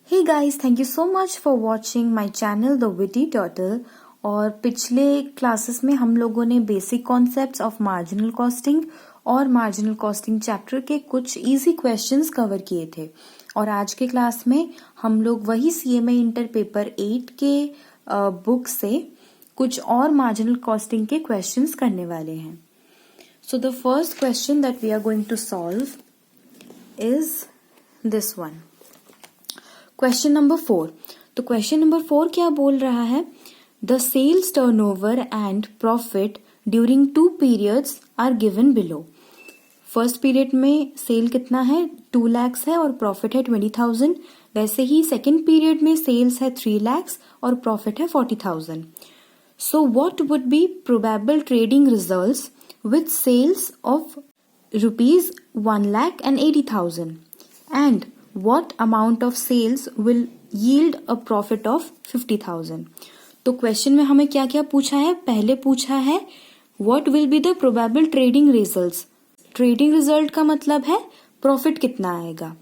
Hey guys, thank you so much for watching my channel The Witty Turtle। और पिछले classes में हम लोगों ने basic concepts of marginal costing और मार्जिनल कॉस्टिंग चैप्टर के कुछ इजी क्वेश्चंस कवर किए थे। और आज के क्लास में हम लोग वही CMA इंटर पेपर 8 के बुक से कुछ और मार्जिनल कॉस्टिंग के क्वेश्चंस करने वाले हैं। So the first question that we are going to solve is this one. Question number 4। तो क्वेश्चन नंबर 4 क्या बोल रहा है? The sales turnover and profit during 2 periods are given below. First period में सेल कितना है? 2 lakhs है और प्रॉफिट है 20,000। वैसे ही सेकेंड पीरियड में सेल्स है 3 lakhs और प्रॉफिट है 40,000। So what would be probable trading results with sales of rupees 1,80,000 and what amount of sales will yield a profit of 50,000। तो क्वेश्चन में हमें क्या क्या पूछा है? पहले पूछा है what will be the probable trading results। Trading result का मतलब है प्रॉफिट कितना आएगा।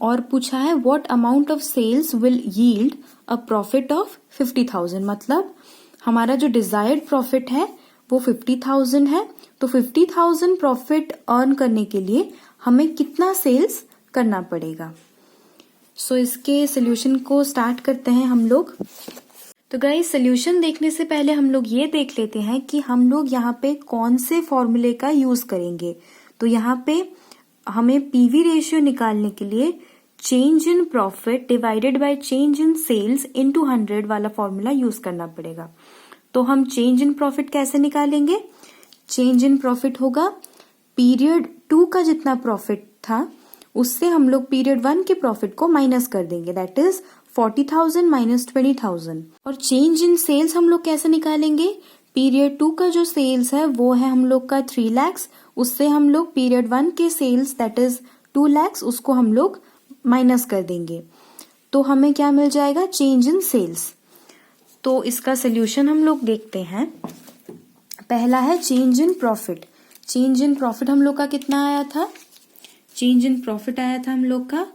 और पूछा है what amount of sales will yield a profit of 50,000, मतलब हमारा जो डिजायर्ड प्रॉफिट है वो 50,000 है। तो 50,000 प्रॉफिट अर्न करने के लिए हमें कितना सेल्स करना पड़ेगा। सो इसके सोल्यूशन को स्टार्ट करते हैं हम लोग। तो गाइस, सोल्यूशन देखने से पहले हम लोग ये देख लेते हैं कि हम लोग यहाँ पे कौन से फॉर्मूले का यूज करेंगे। तो यहाँ पे हमें पीवी रेशियो निकालने के लिए change in profit divided by change in sales into 100 वाला फॉर्मूला यूज करना पड़ेगा। तो हम चेंज इन प्रॉफिट कैसे निकालेंगे? चेंज इन प्रॉफिट होगा पीरियड 2 का जितना प्रॉफिट था उससे हम लोग पीरियड 1 के प्रॉफिट को माइनस कर देंगे, दैट इज 40,000 माइनस 20,000। और चेंज इन सेल्स हम लोग कैसे निकालेंगे? पीरियड 2 का जो सेल्स है वो है हम लोग का 3 lakhs, उससे हम लोग पीरियड 1 के सेल्स दैट इज 2 lakhs उसको हम लोग माइनस कर देंगे। तो हमें क्या मिल जाएगा? Change in sales. तो इसका सोल्यूशन हम लोग देखते हैं। पहला है change in profit. Change in profit हम लोग का कितना आया था? चेंज इन प्रॉफिट आया था हम लोग का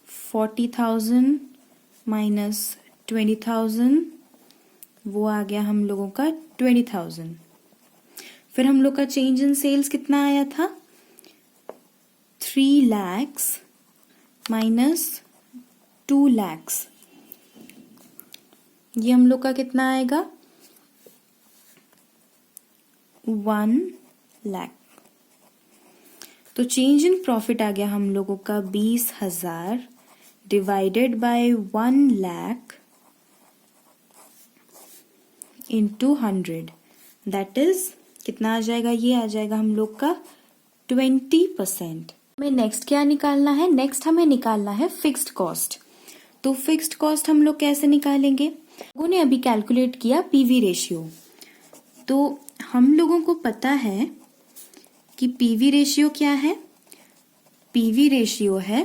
40,000 माइनस 20,000, वो आ गया हम लोगों का 20,000। फिर हम लोग का चेंज इन सेल्स कितना आया था? 3 lakhs माइनस 2 lakhs, ये हम लोग का कितना आएगा? 1 lakh। तो चेंज इन प्रॉफिट आ गया हम लोगों का 20,000 divided by 1 lakh into 100, that is कितना आ जाएगा? ये आ जाएगा हम लोग का 20%। हमें नेक्स्ट क्या निकालना है? नेक्स्ट हमें निकालना है फिक्स्ड कॉस्ट। तो फिक्स्ड कॉस्ट हम लोग कैसे निकालेंगे? लोगों ने अभी कैलकुलेट किया पीवी रेशियो। तो हम लोगों को पता है कि पीवी रेशियो क्या है? पीवी रेशियो है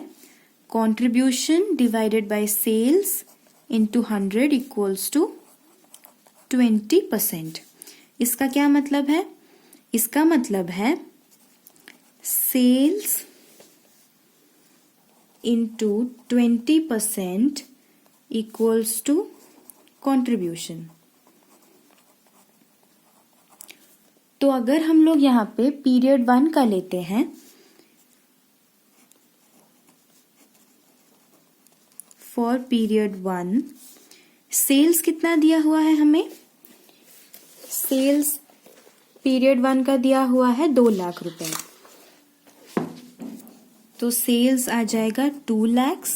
contribution divided by sales into 100 equals to 20%। इसका क्या मतलब है? इसका मतलब है sales into 20% equals to contribution. तो अगर हम लोग यहाँ पे पीरियड 1 का लेते हैं, फॉर पीरियड 1 सेल्स कितना दिया हुआ है हमें? सेल्स पीरियड 1 का दिया हुआ है 2 लाख रुपए। तो सेल्स आ जाएगा 2 lakhs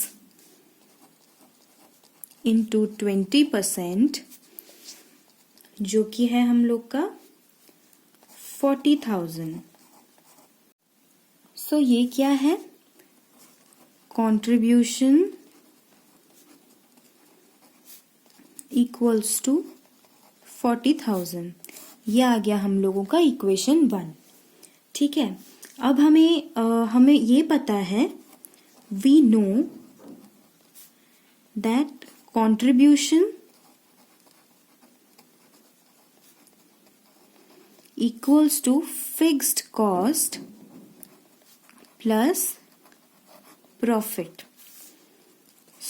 इंटू 20%, जो कि है हम लोग का 40,000। सो ये क्या है? Contribution equals to 40,000। ये आ गया हम लोगों का इक्वेशन 1। ठीक है, अब हमें ये पता है, we know that contribution equals to fixed cost plus profit।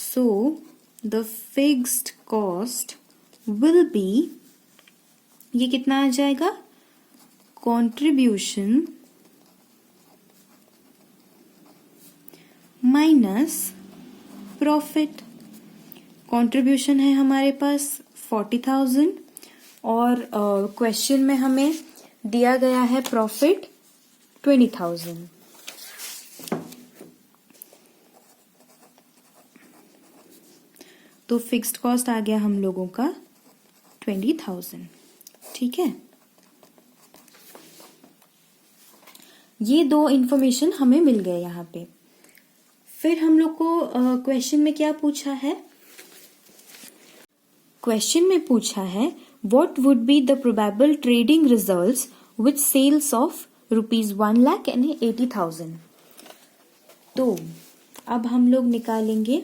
So the fixed cost will be, ये कितना आ जाएगा, contribution माइनस प्रॉफिट। कंट्रीब्यूशन है हमारे पास 40,000 और क्वेश्चन में हमें दिया गया है प्रॉफिट 20,000। तो फिक्स्ड कॉस्ट आ गया हम लोगों का 20,000। ठीक है, ये दो इंफॉर्मेशन हमें मिल गए यहाँ पे। फिर हम लोग को क्वेश्चन में क्या पूछा है, क्वेश्चन में पूछा है what would be the probable trading results with sales of ₹1,80,000। तो अब हम लोग निकालेंगे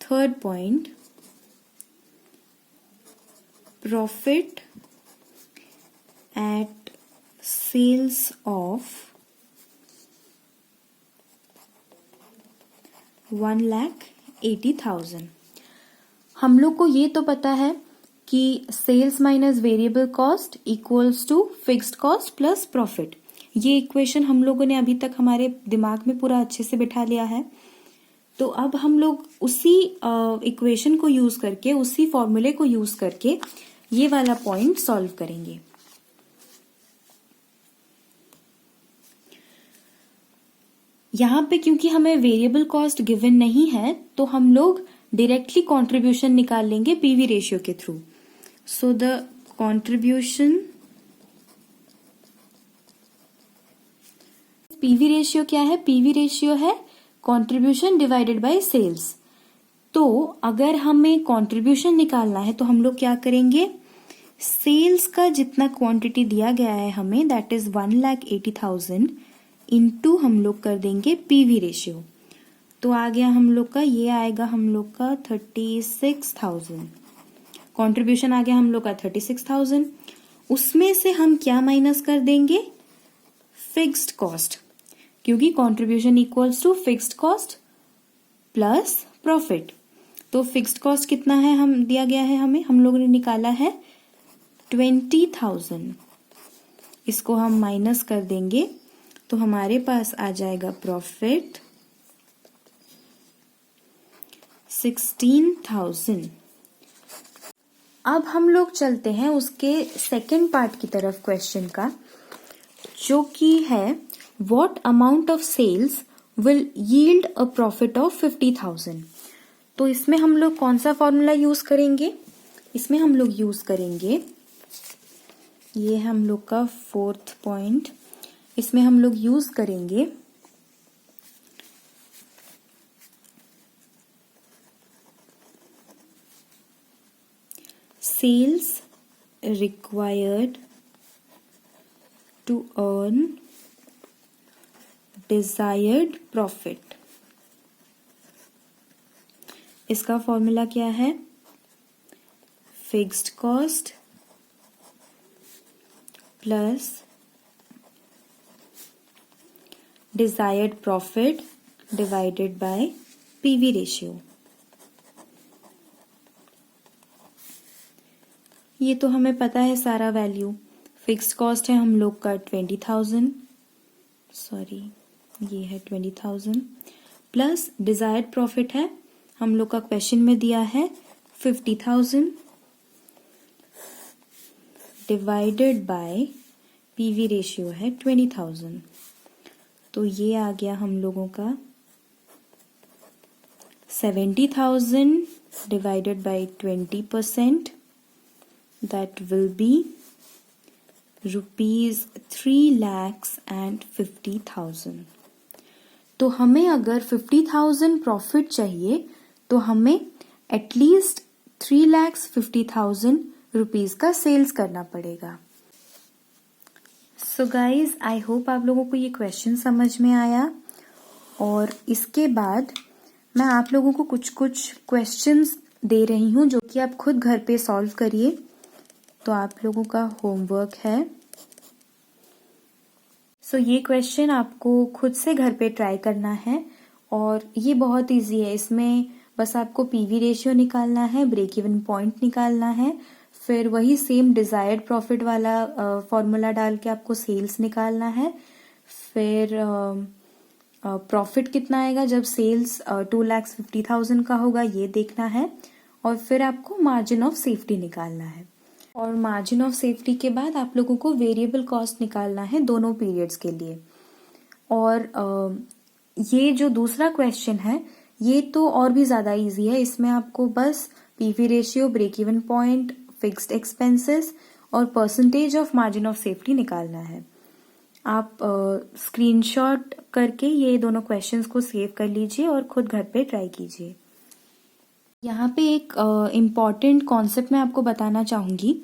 third point, profit at sales of 1,80,000। हम लोग को ये तो पता है कि sales minus variable cost equals to fixed cost plus profit. ये इक्वेशन हम लोगों ने अभी तक हमारे दिमाग में पूरा अच्छे से बिठा लिया है। तो अब हम लोग उसी इक्वेशन को यूज करके, उसी फॉर्मूले को यूज करके ये वाला पॉइंट सॉल्व करेंगे। यहाँ पे क्योंकि हमें वेरिएबल कॉस्ट गिवन नहीं है तो हम लोग डायरेक्टली कंट्रीब्यूशन निकाल लेंगे पीवी रेशियो के through. So the contribution, PV ratio क्या है, पीवी रेशियो है कंट्रीब्यूशन डिवाइडेड बाय सेल्स। तो अगर हमें कंट्रीब्यूशन निकालना है तो हम लोग क्या करेंगे, सेल्स का जितना क्वांटिटी दिया गया है हमें, दैट इज 1,80,000 इंटू हम लोग कर देंगे पीवी रेशियो। तो आ गया हम लोग का, ये आएगा हम लोग का 36,000। कंट्रीब्यूशन आ गया हम लोग का 36,000। उसमें से हम क्या माइनस कर देंगे, फिक्स्ड कॉस्ट, क्योंकि contribution equals to fixed cost plus profit. तो फिक्स्ड कॉस्ट कितना है, हम दिया गया है हमें, हम लोगों ने निकाला है 20,000। इसको हम माइनस कर देंगे तो हमारे पास आ जाएगा प्रॉफिट 16,000। अब हम लोग चलते हैं उसके सेकेंड पार्ट की तरफ क्वेश्चन का, जो कि है what amount of sales will yield a profit of 50,000। तो इसमें हम लोग कौन सा फॉर्मूला यूज करेंगे, इसमें हम लोग यूज करेंगे, ये है हम लोग का फोर्थ पॉइंट, इसमें हम लोग यूज करेंगे sales required to earn desired profit. इसका फॉर्मूला क्या है, fixed cost plus desired profit divided by PV ratio। ये तो हमें पता है सारा वैल्यू। फिक्स्ड कॉस्ट है हम लोग का 20,000, सॉरी ये है 20,000, प्लस डिजायर्ड प्रॉफिट है हम लोग का क्वेश्चन में दिया है 50,000 डिवाइडेड बाय पीवी रेशियो है 20,000। तो ये आ गया हम लोगों का 70,000 divided by 20%, that will be ₹3,50,000। तो हमें अगर 50,000 प्रॉफिट चाहिए तो हमें एटलीस्ट 3,50,000 रुपीज का सेल्स करना पड़ेगा। सो गाइज, आई होप आप लोगों को ये क्वेश्चन समझ में आया। और इसके बाद मैं आप लोगों को कुछ कुछ क्वेश्चंस दे रही हूँ जो कि आप खुद घर पे सॉल्व करिए। तो आप लोगों का होमवर्क है सो ये क्वेश्चन आपको खुद से घर पे ट्राई करना है और ये बहुत इजी है। इसमें बस आपको पीवी रेशियो निकालना है, ब्रेक इवन पॉइंट निकालना है, फिर वही सेम डिजायर्ड प्रॉफिट वाला फॉर्मूला डाल के आपको सेल्स निकालना है, फिर प्रॉफिट कितना आएगा जब सेल्स 2,50,000 का होगा ये देखना है, और फिर आपको मार्जिन ऑफ सेफ्टी निकालना है। और मार्जिन ऑफ सेफ्टी के बाद आप लोगों को वेरिएबल कॉस्ट निकालना है दोनों पीरियड्स के लिए। और ये जो दूसरा क्वेश्चन है ये तो और भी ज्यादा इजी है। इसमें आपको बस PV ratio, break even point, fixed expenses और percentage of margin of safety निकालना है। आप स्क्रीनशॉट करके ये दोनों क्वेश्चंस को सेव कर लीजिए और खुद घर पे ट्राई कीजिए। यहाँ पे एक इम्पॉर्टेंट कॉन्सेप्ट मैं आपको बताना चाहूंगी।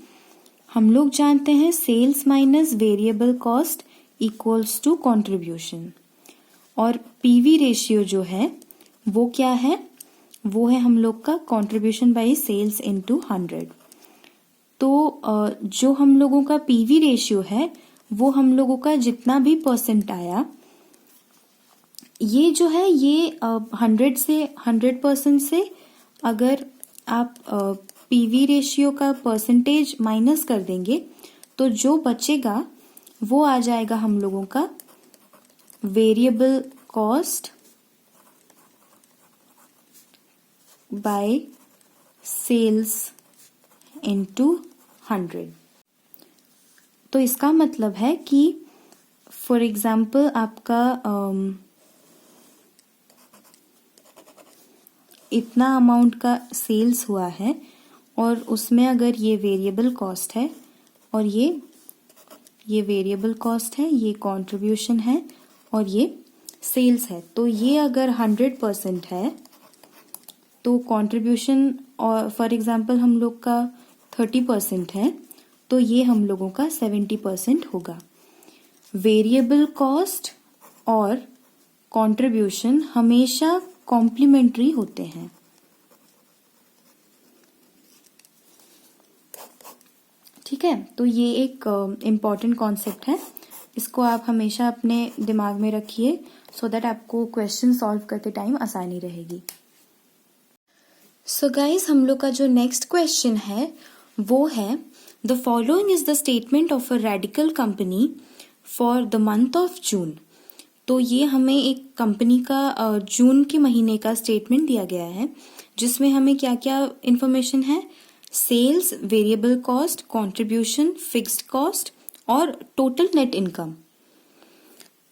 हम लोग जानते हैं sales minus variable cost equals to contribution, और पीवी रेशियो जो है वो क्या है, वो है हम लोग का कंट्रीब्यूशन बाय सेल्स इनटू 100। तो जो हम लोगों का पीवी रेशियो है वो हम लोगों का जितना भी परसेंट आया, ये जो है ये 100% से अगर आप पीवी रेशियो का परसेंटेज माइनस कर देंगे तो जो बचेगा वो आ जाएगा हम लोगों का variable cost by sales into 100। तो इसका मतलब है कि फॉर एग्जाम्पल आपका इतना अमाउंट का सेल्स हुआ है और उसमें अगर ये वेरिएबल कॉस्ट है और ये वेरिएबल कॉस्ट है, ये कंट्रीब्यूशन है और ये सेल्स है, तो ये अगर 100% है तो कंट्रीब्यूशन और फॉर एग्जाम्पल हम लोग का 30% है तो ये हम लोगों का 70% होगा। वेरिएबल कॉस्ट और कंट्रीब्यूशन हमेशा कॉम्प्लीमेंट्री होते हैं। ठीक है, तो ये एक इम्पॉर्टेंट कॉन्सेप्ट है, इसको आप हमेशा अपने दिमाग में रखिए सो दैट आपको क्वेश्चन सॉल्व करते टाइम आसानी रहेगी। सो गाइज, हम लोग का जो नेक्स्ट क्वेश्चन है वो है the following is the statement of a radical company for the month of June. तो ये हमें एक कंपनी का जून के महीने का स्टेटमेंट दिया गया है जिसमें हमें क्या क्या इंफॉर्मेशन है, sales, variable cost, contribution, fixed cost और टोटल नेट इनकम।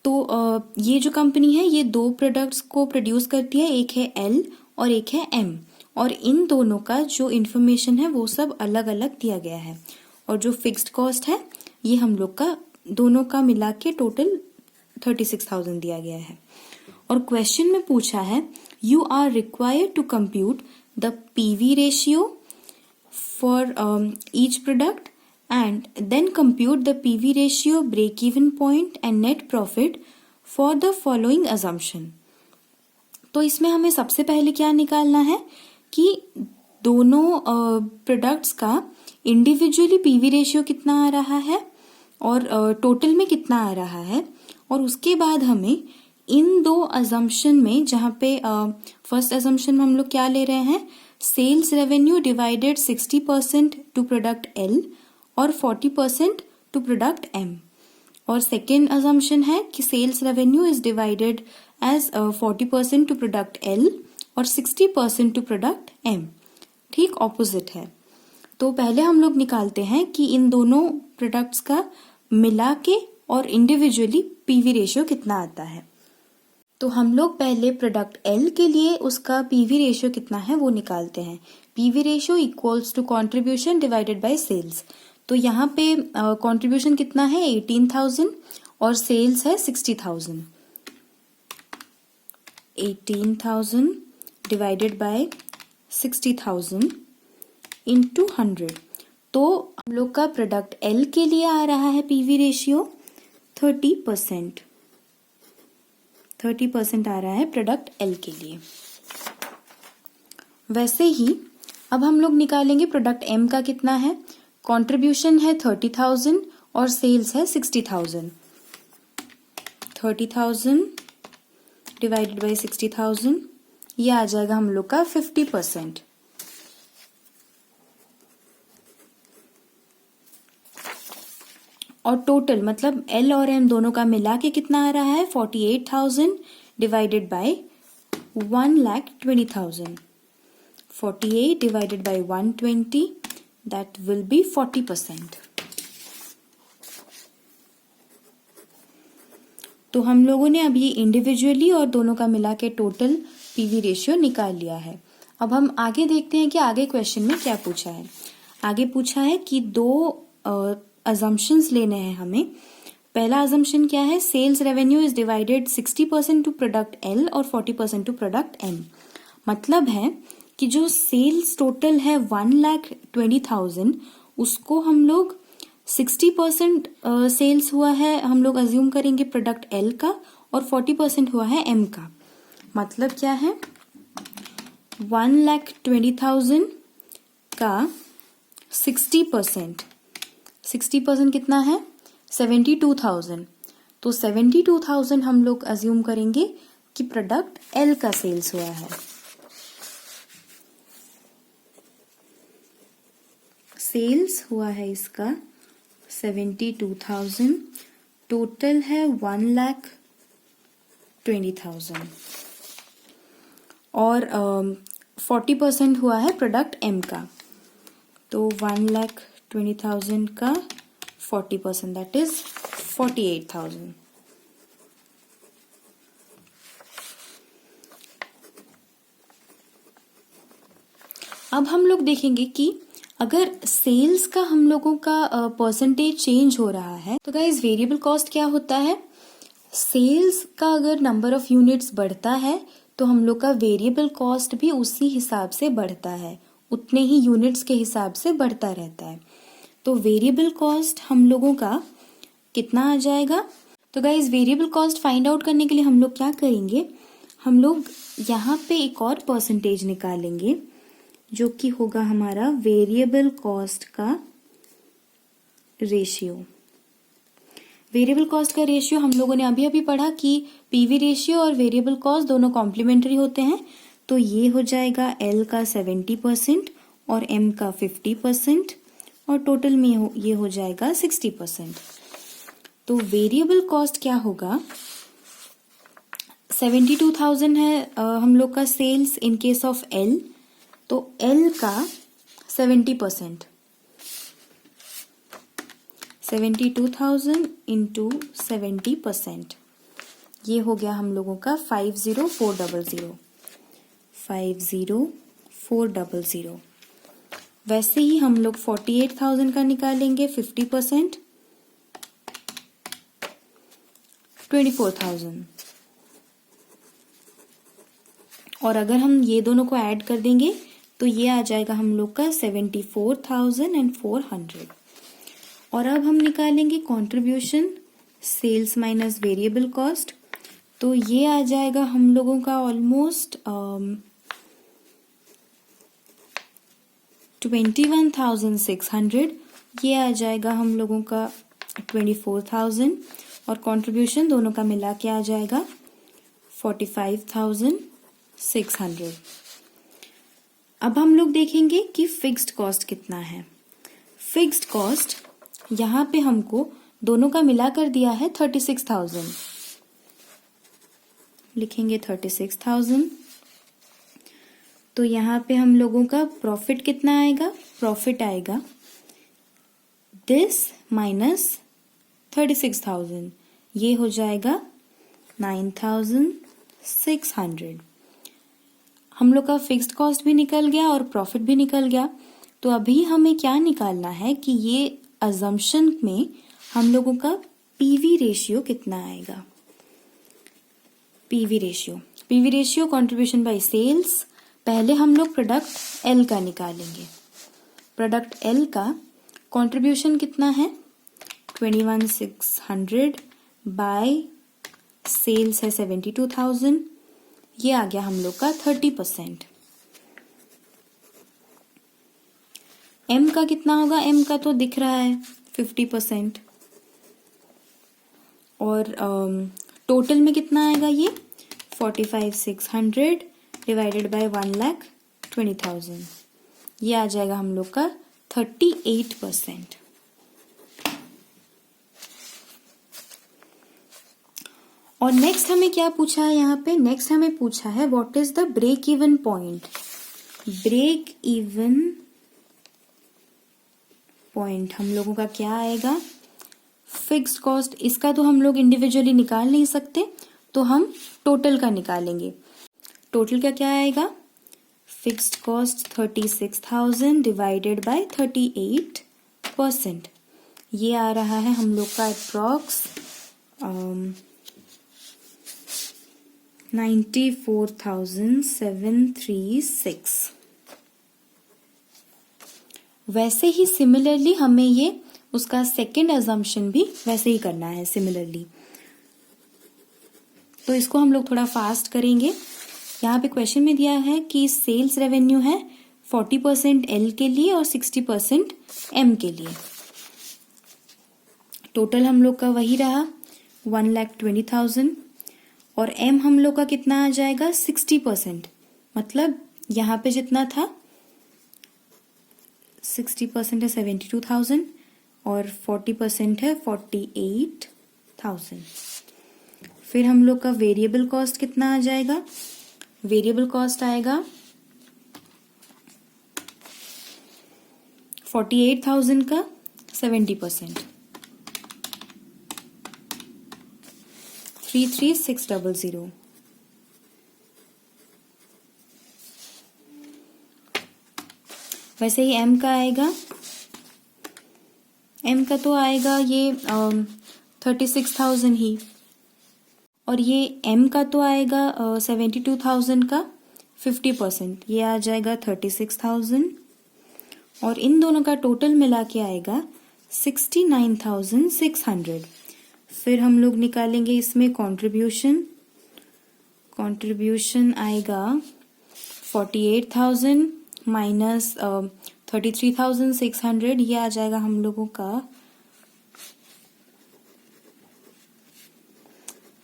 तो ये जो कंपनी है ये दो प्रोडक्ट्स को प्रोड्यूस करती है, एक है एल और एक है एम, और इन दोनों का जो इन्फॉर्मेशन है वो सब अलग अलग दिया गया है। और जो फिक्स्ड कॉस्ट है ये हम लोग का दोनों का मिला के टोटल 36,000 दिया गया है। और क्वेश्चन में पूछा है you are required to compute the PV ratio for each product and then compute the PV ratio, break even point and net profit for the following assumption. तो इसमें हमें सबसे पहले क्या निकालना है कि दोनों प्रोडक्ट्स का इंडिविजुअली पीवी रेशियो कितना आ रहा है और टोटल में कितना आ रहा है, और उसके बाद हमें इन दो अजम्पशन में, जहाँ पे फर्स्ट अजम्पशन में हम लोग क्या ले रहे हैं, sales revenue divided 60% to product L और 40% टू प्रोडक्ट एम, और सेकेंड अजम्पशन है कि sales revenue is divided as 40% to product L और 60% टू प्रोडक्ट एम। ठीक ऑपोजिट है। तो पहले हम लोग निकालते हैं कि इन दोनों प्रोडक्ट्स का मिला के और इंडिविजुअली पीवी रेशियो कितना आता है। तो हम लोग पहले प्रोडक्ट एल के लिए उसका पीवी रेशियो कितना है वो निकालते हैं। PV ratio equals to contribution divided by sales. तो यहाँ पे कंट्रीब्यूशन कितना है 18,000 और सेल्स है 60,000। 18,000 डिवाइडेड बाय 60,000 इंटू 100। तो हम लोग का प्रोडक्ट एल के लिए आ रहा है पीवी रेशियो 30%। 30% आ रहा है प्रोडक्ट एल के लिए। वैसे ही अब हम लोग निकालेंगे प्रोडक्ट एम का कितना है। कंट्रीब्यूशन है 30,000 और सेल्स है 60,000। 30,000 डिवाइडेड बाई 60,000, ये आ जाएगा हम लोग का 50%। और टोटल मतलब एल और एम दोनों का मिला के कितना आ रहा है 48,000 divided by 1,20,000। 48 divided by 120 that will be 40%। तो हम लोगों ने अभी इंडिविजुअली और दोनों का मिला के टोटल पीवी रेशियो निकाल लिया है। अब हम आगे देखते हैं कि आगे क्वेश्चन में क्या पूछा है। आगे पूछा है कि दो अजम्पशंस लेने हैं हमें। पहला अजम्पशन क्या है, sales revenue is divided 60% to product L और 40% टू प्रोडक्ट एम। मतलब है कि जो सेल्स टोटल है 1,20,000 उसको हम लोग 60% सेल्स हुआ है हम लोग अज्यूम करेंगे प्रोडक्ट एल का और 40% हुआ है एम का। मतलब क्या है 1,20,000 का 60% कितना है 72,000। तो 72,000 हम लोग अज्यूम करेंगे कि प्रोडक्ट एल का सेल्स हुआ है। सेल्स हुआ है इसका 72,000, टोटल है 1,20,000 और 40% हुआ है प्रोडक्ट एम का। तो 1,20,000 का 40% दैट इज 48,000। अब हम लोग देखेंगे कि अगर सेल्स का हम लोगों का परसेंटेज चेंज हो रहा है तो गाइस वेरिएबल कॉस्ट क्या होता है, सेल्स का अगर नंबर ऑफ यूनिट्स बढ़ता है तो हम लोग का वेरिएबल कॉस्ट भी उसी हिसाब से बढ़ता है, उतने ही यूनिट्स के हिसाब से बढ़ता रहता है। तो वेरिएबल कॉस्ट हम लोगों का कितना आ जाएगा। तो guys variable cost find out करने के लिए हम लोग क्या करेंगे, हम लोग यहाँ पे एक और परसेंटेज निकालेंगे जो कि होगा हमारा वेरिएबल कॉस्ट का रेशियो। वेरिएबल कॉस्ट का रेशियो हम लोगों ने अभी अभी पढ़ा कि पीवी रेशियो और वेरिएबल कॉस्ट दोनों कॉम्प्लीमेंट्री होते हैं। तो ये हो जाएगा एल का 70% और एम का 50% और टोटल में ये हो जाएगा 60%। तो वेरिएबल कॉस्ट क्या होगा, 72,000 है हम लोग का sales in case of L, तो एल का 70%, 72,000 इंटू 70%, ये हो गया हम लोगों का 50,400। वैसे ही हम लोग 48,000 का निकालेंगे 50%, 24,000। और अगर हम ये दोनों को ऐड कर देंगे तो ये आ जाएगा हम लोग का 74,400। और अब हम निकालेंगे contribution sales minus variable cost, तो ये आ जाएगा हम लोगों का ऑलमोस्ट 21,600। ये आ जाएगा हम लोगों का 24,000 और कंट्रीब्यूशन दोनों का मिला के आ जाएगा 45,600। अब हम लोग देखेंगे कि फिक्स्ड कॉस्ट कितना है। फिक्स्ड कॉस्ट यहाँ पे हमको दोनों का मिलाकर दिया है 36,000, लिखेंगे 36,000। तो यहाँ पे हम लोगों का प्रॉफिट कितना आएगा, प्रॉफिट आएगा दिस माइनस 36,000, ये हो जाएगा 9,600। हम लोग का फिक्स्ड कॉस्ट भी निकल गया और प्रॉफिट भी निकल गया। तो अभी हमें क्या निकालना है कि ये अजम्पशन में हम लोगों का पीवी रेशियो कितना आएगा। PV ratio contribution by sales, पहले हम लोग प्रोडक्ट एल का निकालेंगे। प्रोडक्ट एल का कंट्रीब्यूशन कितना है 21,600 बाय सेल्स है 72,000, ये आ गया हम लोग का 30%। एम का कितना होगा, एम का तो दिख रहा है 50%। और टोटल में कितना आएगा ये 45,600 डिवाइडेड बाय 1,20,000, ये आ जाएगा हम लोग का 38%। और नेक्स्ट हमें क्या पूछा है यहाँ पे, नेक्स्ट हमें पूछा है what is the break even point. Break even point हम लोगों का क्या आएगा, फिक्स्ड कॉस्ट, इसका तो हम लोग इंडिविजुअली निकाल नहीं सकते, तो हम टोटल का निकालेंगे। टोटल का क्या आएगा, फिक्स्ड कॉस्ट 36,000 डिवाइडेड बाय 38%, ये आ रहा है हम लोग का अप्रॉक्स 94,736। वैसे ही सिमिलरली हमें ये उसका सेकेंड अजम्पशन भी वैसे ही करना है सिमिलरली, तो इसको हम लोग थोड़ा फास्ट करेंगे। यहाँ पे क्वेश्चन में दिया है कि सेल्स रेवेन्यू है 40% एल के लिए और 60% एम के लिए। टोटल हम लोग का वही रहा 1,20,000 और एम हम लोग का कितना आ जाएगा 60%, मतलब यहाँ पे जितना था 60% है 72,000 और 40% है 48,000। फिर हम लोग का वेरिएबल कॉस्ट कितना आ जाएगा, वेरिएबल कॉस्ट आएगा 48,000 का 70%, 33,600। वैसे ही एम का आएगा, एम का तो आएगा ये 36,000 ही, और ये एम का तो आएगा 72,000 का 50%, ये आ जाएगा 36,000, और इन दोनों का टोटल मिला के आएगा 69,600। फिर हम लोग निकालेंगे इसमें कंट्रीब्यूशन, कंट्रीब्यूशन आएगा 48,000 माइनस 33,600, ये आ जाएगा हम लोगों का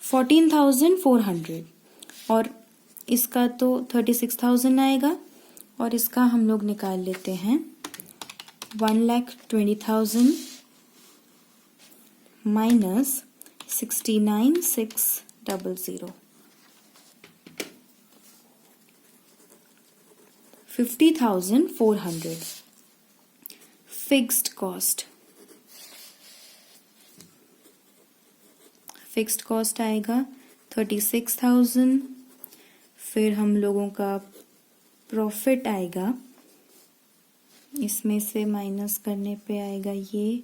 14,400, और इसका तो 36,000 आएगा, और इसका हम लोग निकाल लेते हैं 1,20,000 minus 69,600, 50,400। Fixed cost, fixed cost आएगा 36,000। फिर हम लोगों का प्रॉफिट आएगा, इसमें से माइनस करने पे आएगा ये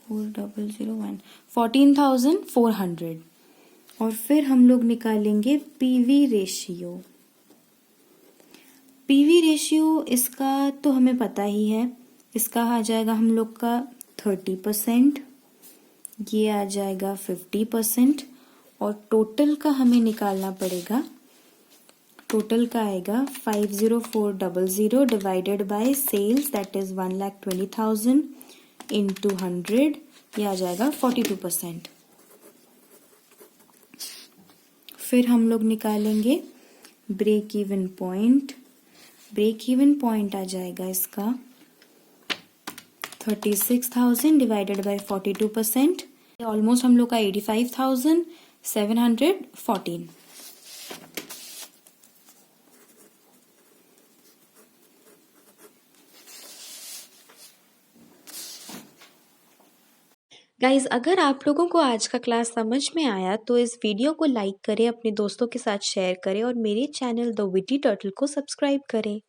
4,001, 14,400। और फिर हम लोग निकालेंगे पीवी रेशियो। पीवी रेशियो इसका तो हमें पता ही है, इसका आ जाएगा हम लोग का 30%, ये आ जाएगा 50%, और टोटल का हमें निकालना पड़ेगा। टोटल का आएगा 50400 divided by sales that is 1,20,000 into 100, ये आ जाएगा 42%। फिर हम लोग निकालेंगे break even point. Break even point आ जाएगा इसका 36,000 डिवाइडेड बाय 42%, ऑलमोस्ट हम लोग का 85,714। गाइज, अगर आप लोगों को आज का क्लास समझ में आया तो इस वीडियो को लाइक करें, अपने दोस्तों के साथ शेयर करें और मेरे चैनल द विटी टर्टल को सब्सक्राइब करें।